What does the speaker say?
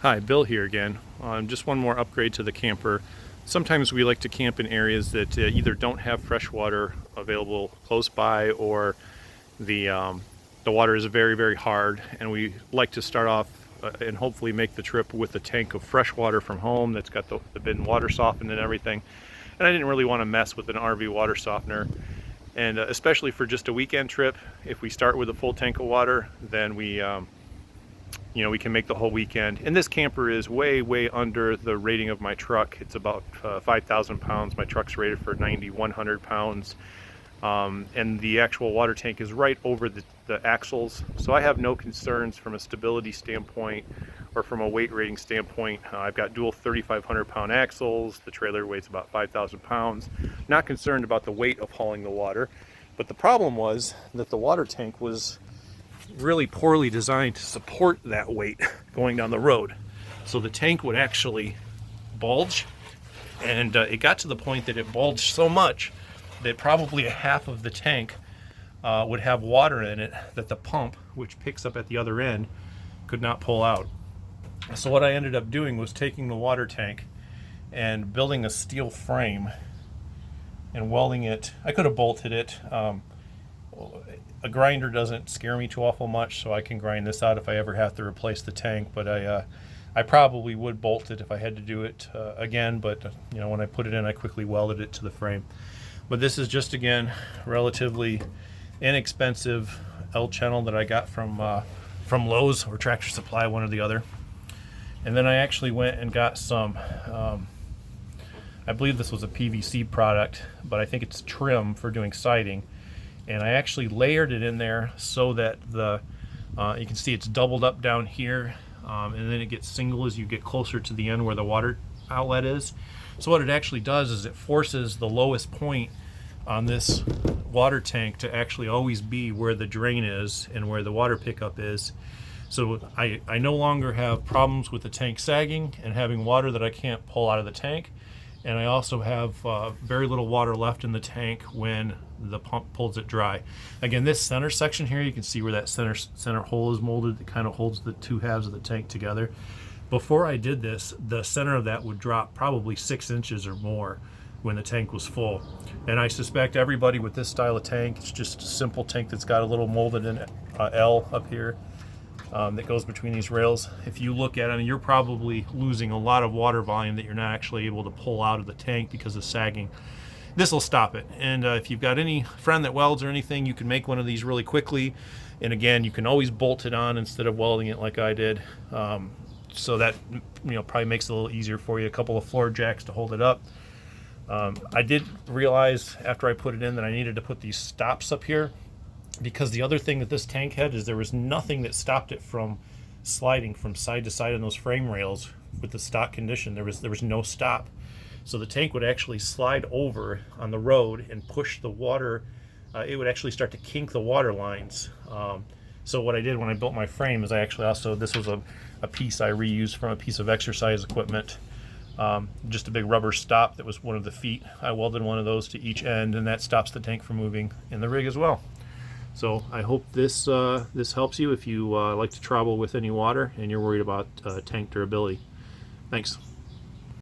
Hi, Bill here again. Just one more upgrade to the camper. Sometimes we like to camp in areas that either don't have fresh water available close by, or the water is very, very hard, and we like to start off and hopefully make the trip with a tank of fresh water from home that's got the been water softened and everything. And I didn't really want to mess with an RV water softener. And especially for just a weekend trip, if we start with a full tank of water, then we can make the whole weekend. And this camper is way, way under the rating of my truck. It's about 5,000 pounds. My truck's rated for 9,100 pounds. And the actual water tank is right over the axles. So I have no concerns from a stability standpoint or from a weight rating standpoint. I've got dual 3,500 pound axles. The trailer weighs about 5,000 pounds. Not concerned about the weight of hauling the water. But the problem was that the water tank was really poorly designed to support that weight going down the road. So the tank would actually bulge, and it got to the point that it bulged so much that probably a half of the tank would have water in it that the pump, which picks up at the other end, could not pull out. So what I ended up doing was taking the water tank and building a steel frame and welding it. I could have bolted it. A grinder doesn't scare me too awful much, so I can grind this out if I ever have to replace the tank, but I probably would bolt it if I had to do it again, but when I put it in, I quickly welded it to the frame. But this is just, again, relatively inexpensive L channel that I got from Lowe's or Tractor Supply, one or the other. And then I actually went and got some, I believe this was a PVC product, but I think it's trim for doing siding. And I actually layered it in there so that you can see it's doubled up down here, and then it gets single as you get closer to the end where the water outlet is. So what it actually does is it forces the lowest point on this water tank to actually always be where the drain is and where the water pickup is. So I no longer have problems with the tank sagging and having water that I can't pull out of the tank. And I also have very little water left in the tank when the pump pulls it dry. Again, this center section here, you can see where that center hole is molded. It kind of holds the two halves of the tank together. Before I did this, the center of that would drop probably 6 inches or more when the tank was full. And I suspect everybody with this style of tank, it's just a simple tank that's got a little molded in L up here that goes between these rails. If you look at it, you're probably losing a lot of water volume that you're not actually able to pull out of the tank because of sagging. This will stop it. And if you've got any friend that welds or anything, you can make one of these really quickly. And again, you can always bolt it on instead of welding it like I did. So that probably makes it a little easier for you. A couple of floor jacks to hold it up. I did realize after I put it in that I needed to put these stops up here, because the other thing that this tank had is there was nothing that stopped it from sliding from side to side on those frame rails with the stock condition. There was no stop. So the tank would actually slide over on the road and push the water. It would actually start to kink the water lines. So what I did when I built my frame is I actually also, this was a piece I reused from a piece of exercise equipment. Just a big rubber stop that was one of the feet. I welded one of those to each end, and that stops the tank from moving in the rig as well. So I hope this helps you if you like to travel with any water and you're worried about tank durability. Thanks.